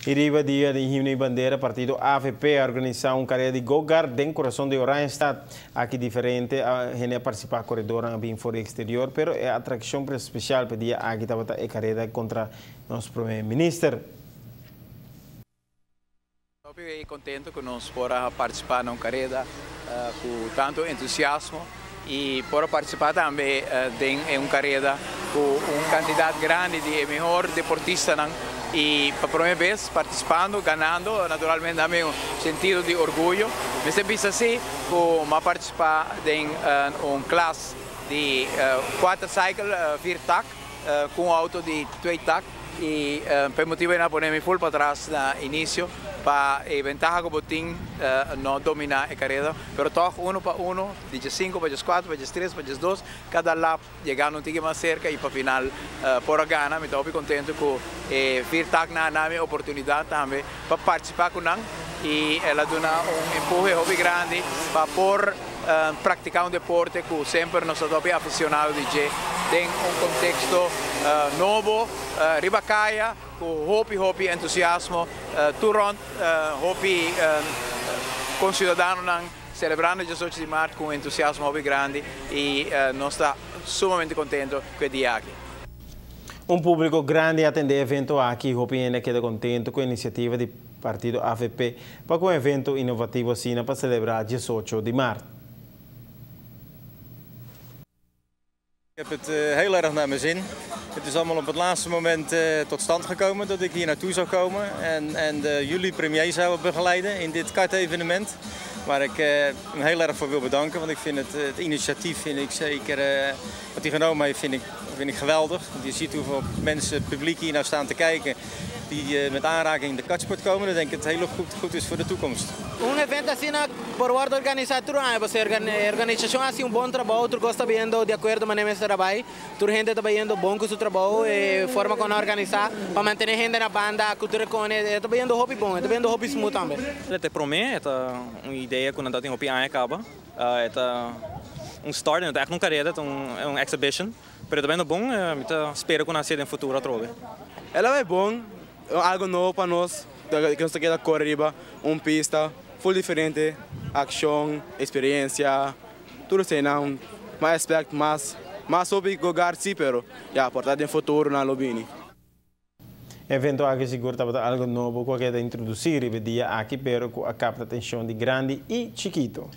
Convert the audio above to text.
Iriba dia de himno e bandeira, partido AVP organiza carreira de go-kart dentro coração de Oranjestad. Aqui diferente, a gente participar corredor bem fora exterior, pero é atração especial para dia aqui estava a carreira contra nosso primeiro-ministro. Estou contente que nós podemos participar na carreira com tanto entusiasmo e por participar também em uma carreira com uma quantidade grande de melhor deportistas e para a primeira vez participando, ganhando, naturalmente também um sentido de orgulho. Mas sempre assim, como participar em uma classe de 4 cycle, 4 tak, com um auto de 2 tak e por motivo de poner full para trás no início para a ventaja que o botim não dominar a carreira, mas toch 1 para 1, 15 para 4, para 3, para 2, cada lap chegando um pouquinho mais cerca e para final por ganhar. Me estou contente com vir tak na minha oportunidade também para participar com nós e ela dá empurre hobby grande para por praticar deporte que sempre nós estamos aficionados de em contexto novo, ribacaia, com hobby entusiasmo, turont, hobby com cidadãos celebrando o 18 de março com entusiasmo hobby grande e nós estamos sumamente contentes com o dia aqui. Público grande atende evento aqui, o PN queda contente com a iniciativa do partido AVP para um evento inovativo assim para celebrar 18 de março. Ik heb het heel erg naar mijn zin. Het is allemaal op het laatste moment tot stand gekomen dat ik hier naartoe zou komen en de juli-premier zou begeleiden in dit kartevenement. Waar ik hem heel erg voor wil bedanken, want ik vind het initiatief vind ik zeker, wat hij genomen heeft, vind ik geweldig. Want je ziet hoeveel mensen, het publiek hier nou staan te kijken die met aanraking in de kartsport komen. Dan denk ik dat het heel goed is voor de toekomst. Evento assim por parte organização, você organização assim bom trabalho, tu gosta vendo de acordo com esse trabalho, tu gente está vendo bom com seu trabalho, forma como organizar para manter gente na banda, cultura com, está vendo hobby bom, está vendo hobby smooth também. Até para mim é uma ideia quando a gente hobby acaba, é start, é echt uma carreira, é uma exhibition, mas também é bom, espero que nascer no futuro a trobe. Ela é bom, algo novo para nós, que nós queremos correr, pista full diferente, ação, experiência, tudo assim, não, mais aspecto, mais sobre jogar sim, pero já portar no futuro na Lobini. Evento aqui seguro estava algo novo que quer introduzir e dia aqui, pero com a capta atenção de grande e chiquito.